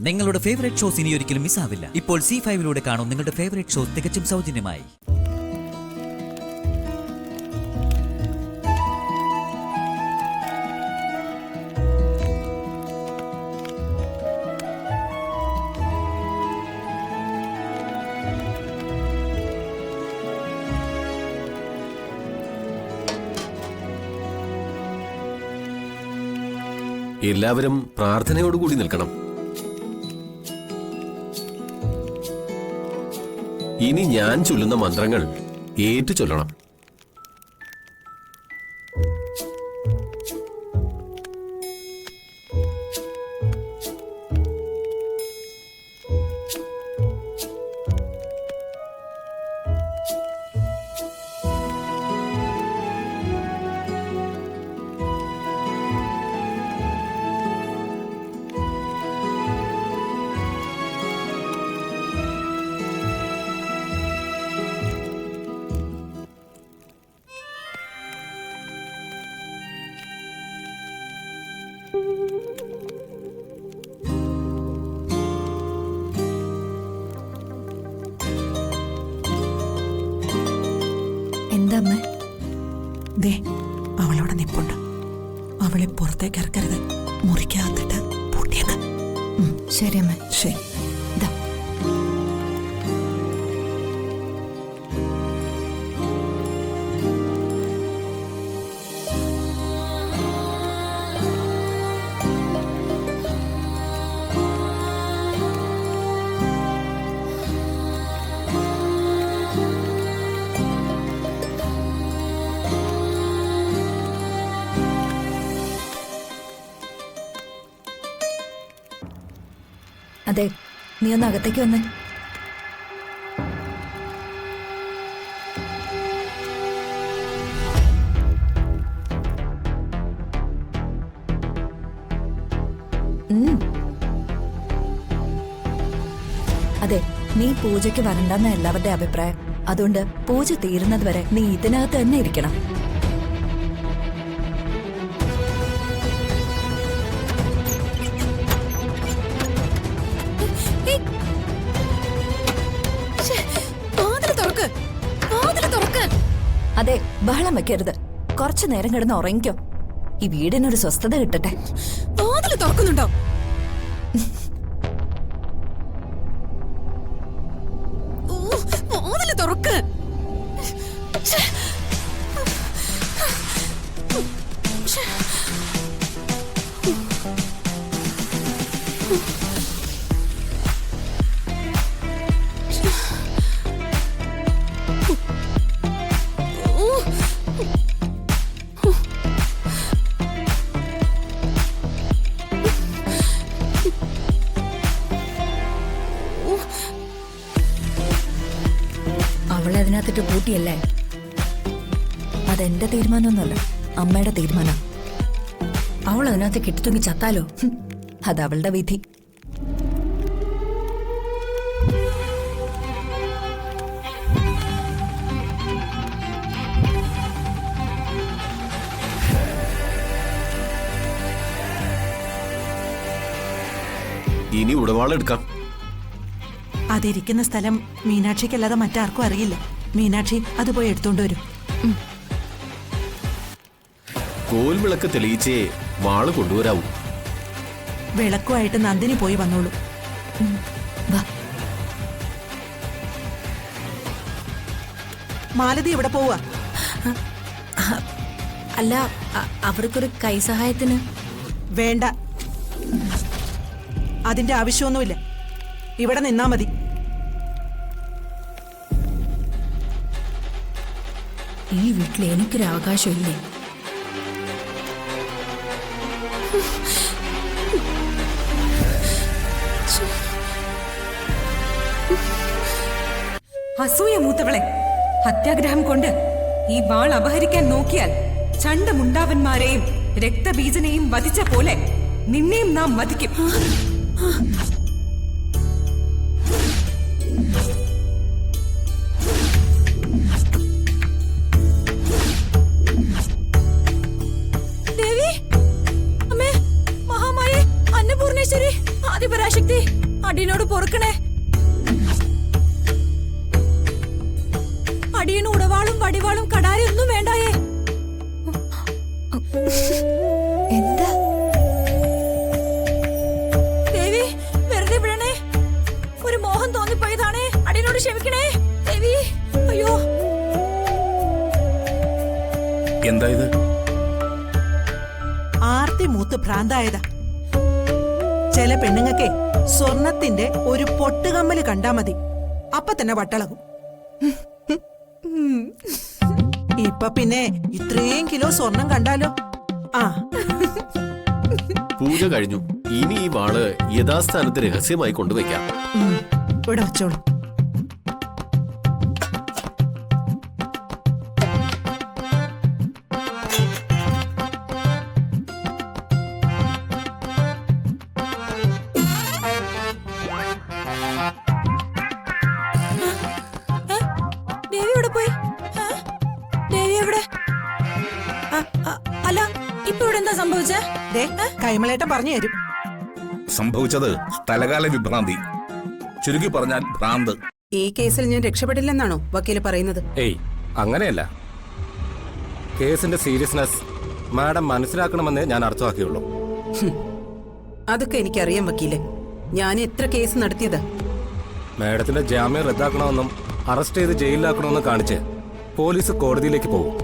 നിങ്ങളുടെ favourite shows ഇനി ഒരിക്കലും മിസ്സാവില്ല. ഇപ്പോൾ C5 കാണും നിങ്ങളുടെ ഫേവറേറ്റ് ഷോസ് തികച്ചും സൗജന്യമായി. എല്ലാവരും പ്രാർത്ഥനയോടുകൂടി നിൽക്കണം. ഇനി ഞാൻ ചൊല്ലുന്ന മന്ത്രങ്ങൾ ഏറ്റു ചൊല്ലണം. എന്താമ്മ? ദേ അവളവിടെ നിപ്പുണ്ട്. അവളെ പുറത്തേക്ക് ഇറക്കരുത്. മുറിക്കകത്തിട്ട് പൂട്ടിയേക്ക്. ശരി അമ്മ. ശരി. അതെ, നീ ഒന്ന് അകത്തേക്ക് വന്നേ. അതെ, നീ പൂജയ്ക്ക് വരണ്ടെന്ന എല്ലാവരുടെ അഭിപ്രായം. അതുകൊണ്ട് പൂജ തീരുന്നത് വരെ നീ ഇതിനകത്ത് തന്നെ ഇരിക്കണം. അതെ, ബഹളം വെക്കരുത്. കുറച്ചു നേരം കിടന്ന് ഉറങ്ങിക്കോ. ഈ വീടിനൊരു സ്വസ്ഥത കിട്ടട്ടെ. വാതില് തുറക്കുന്നുണ്ടോ? വാതില് തുറക്ക്. അവളെ അതിനകത്തിട്ട് പൂട്ടിയല്ലേ? അതെന്റെ തീരുമാനമൊന്നുമല്ല, അമ്മയുടെ തീരുമാനം. അവൾ അതിനകത്ത് കെട്ടിത്തൂങ്ങി ചത്താലോ? അതവളുടെ വിധി. ഇനി ഉടവാളെടുക്കാം. അതിരിക്കുന്ന സ്ഥലം മീനാക്ഷിക്കല്ലാതെ മറ്റാർക്കും അറിയില്ല. മീനാക്ഷി അത് പോയി എടുത്തോണ്ട് വരും. കോൽവിളക്ക് തെളിയിച്ചേ വാള് കൊണ്ടുവരാവൂ. വിളക്കുമായിട്ട് നന്ദിനി പോയി വന്നോളൂ. മാലതി എവിടെ പോവാ? അല്ല, അവർക്കൊരു കൈസഹായത്തിന്. വേണ്ട, അതിന്റെ ആവശ്യമൊന്നുമില്ല. ഇവിടെ നിന്നാ മതി. ഈ വീട്ടിൽ എനിക്കൊരു അവകാശമില്ലേ? അസൂയ മൂത്തവളെ, ഹത്യാഗ്രഹം കൊണ്ട് ഈ വാൾ അപഹരിക്കാൻ നോക്കിയാൽ ചണ്ടമുണ്ടാവന്മാരെയും രക്തബീജനെയും വധിച്ച പോലെ നിന്നെയും നാം വധിക്കും. ദേവി, അമ്മേ, മഹാമായേ, അന്നപൂർണേശ്വരി, ആദിപരാശക്തി, അടിയനോട് പൊറുക്കണേ. അടിയന് ഉടവാളും വടിവാളും കടാരി ഒന്നും വേണ്ടായേ. എന്താ ദേവി, വെറുതെ വിടണേ. ഒരു മോഹം തോന്നിപ്പോയതാണേ. അടിയനോട് ക്ഷമിക്കണേ ദേവി. അയ്യോ, എന്താ ഇത്? ആർത്തി മൂത്ത് ഭ്രാന്തായതാ. ചില പെണ്ണുങ്ങക്കെ സ്വർണത്തിന്റെ ഒരു പൊട്ടുകമ്മല് കണ്ടാ മതി, അപ്പൊ തന്നെ വട്ടളകും. ഇപ്പൊ പിന്നെ ഇത്രയും കിലോ സ്വർണം കണ്ടാലോ. ആ, പൂജ കഴിഞ്ഞു. ഇനി ഈ വാള് യഥാസ്ഥാനത്ത് രഹസ്യമായി കൊണ്ടുവയ്ക്കാം. ഇവിടെ വച്ചോളൂ. ദേവി എവിടെ പോയി? ദേവി എവിടെ? അല്ല, ഇപ്പൊ ഇവിടെ എന്താ സംഭവിച്ചേ? ദേ, കൈമളേട്ടൻ പറഞ്ഞു തരും. സംഭവിച്ചത് സ്ഥലകാല വിഭ്രാന്തി, ചുരുക്കി പറഞ്ഞാൽ ഭ്രാന്ത്. ഈ കേസിൽ ഞാൻ രക്ഷപ്പെടില്ലെന്നാണോ വക്കീല് പറയുന്നത്? ഏയ്, അങ്ങനെയല്ല. കേസിന്റെ സീരിയസ്നെസ് മാഡം മനസ്സിലാക്കണമെന്നേ ഞാൻ അർത്ഥമാക്കിയുള്ളൂ. അതൊക്കെ എനിക്കറിയാം വക്കീലെ. ഞാൻ എത്ര കേസ് നടത്തിയത്. മാഡത്തിന്റെ ജാമ്യം റദ്ദാക്കണമെന്നും അറസ്റ്റ് ചെയ്ത് ജയിലിലാക്കണമെന്നും കാണിച്ച് പോലീസ് കോടതിയിലേക്ക് പോകും.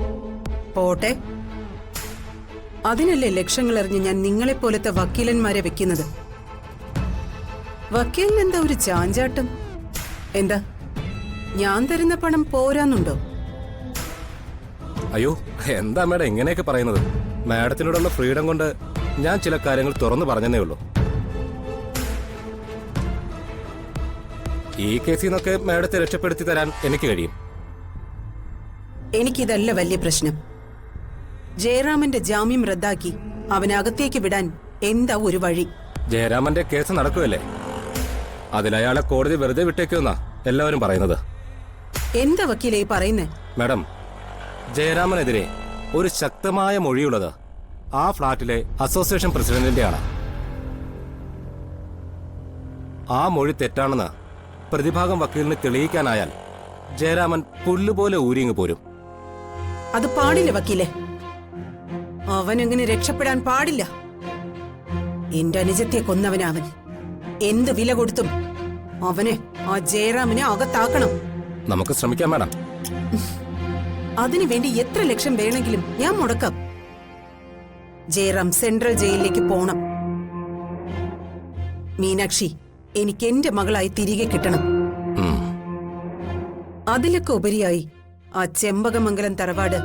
പോട്ടെ, അതിനല്ലേ ലക്ഷങ്ങൾ എറിഞ്ഞ് ഞാൻ നിങ്ങളെപ്പോലത്തെ വക്കീലന്മാരെ വെക്കുന്നത്. വക്കീലിന് എന്താ ഒരു ചാഞ്ചാട്ടം? എന്താ ഞാൻ തരുന്ന പണം പോരാന്നുണ്ടോ? അയ്യോ, എന്താ മാഡം ഇങ്ങനെയൊക്കെ പറയുന്നത്? മാഡത്തിനോടുള്ള ഫ്രീഡം കൊണ്ട് ഞാൻ ചില കാര്യങ്ങൾ തുറന്നു പറഞ്ഞതേ ഉള്ളൂ. ഈ കേസിൽ നിന്നൊക്കെ മാഡത്തെ രക്ഷപ്പെടുത്തി തരാൻ എനിക്ക് കഴിയും. എനിക്കിതല്ല വലിയ പ്രശ്നം. ജയറാമന്റെ ജാമ്യം റദ്ദാക്കി അവനകത്തേക്ക് വിടാൻ എന്താ ഒരു വഴി? ജയരാമന്റെ കേസ് നടക്കുമല്ലേ, അതിലയാളെ കോടതി വെറുതെ വിട്ടേക്കുമെന്നാ എല്ലാവരും പറയുന്നത്. എന്താ വക്കീലേ പറയുന്നേ? മാഡം, ജയരാമനെതിരെ ഒരു ശക്തമായ മൊഴിയുള്ളത് ആ ഫ്ളാറ്റിലെ അസോസിയേഷൻ പ്രസിഡന്റിന്റെയാണ്. ആ മൊഴി തെറ്റാണെന്ന് പ്രതിഭാഗം വക്കീലിന് തെളിയിക്കാനായാൽ ജയരാമൻ പുല്ലുപോലെ ഊരിങ്ങ് പോരും. അത് പാടില്ല വക്കീലെ. അവനങ്ങനെ രക്ഷപ്പെടാൻ പാടില്ല. എന്റെ അനുജത്തെ കൊന്നവനവൻ. എന്ത് വില കൊടുത്തും അവനെ, ആ ജയറാമിനെ അകത്താക്കണം. നമുക്ക് ശ്രമിക്കാം മാഡം. അതിനുവേണ്ടി എത്ര ലക്ഷം വേണമെങ്കിലും ഞാൻ മുടക്കാം. ജയറാം സെൻട്രൽ ജയിലിലേക്ക് പോണം. മീനാക്ഷി എനിക്ക് എന്റെ മകളായി തിരികെ കിട്ടണം. അതിലൊക്കെ ഉപരിയായി ആ ചെമ്പകമംഗലം തറവാട്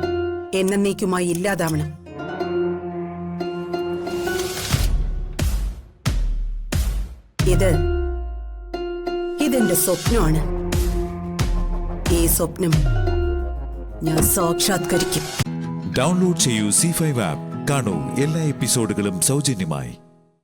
എന്നേക്കുമായി ഇല്ലാതാവണം. ഇതെന്റെ സ്വപ്നമാണ്. ഈ സ്വപ്നം ഞാൻ സാക്ഷാത്കരിക്കും. ഡൗൺലോഡ് ചെയ്യൂ C5 ആപ്പ്. കാണൂ എല്ലാ എപ്പിസോഡുകളും സൗജന്യമായി.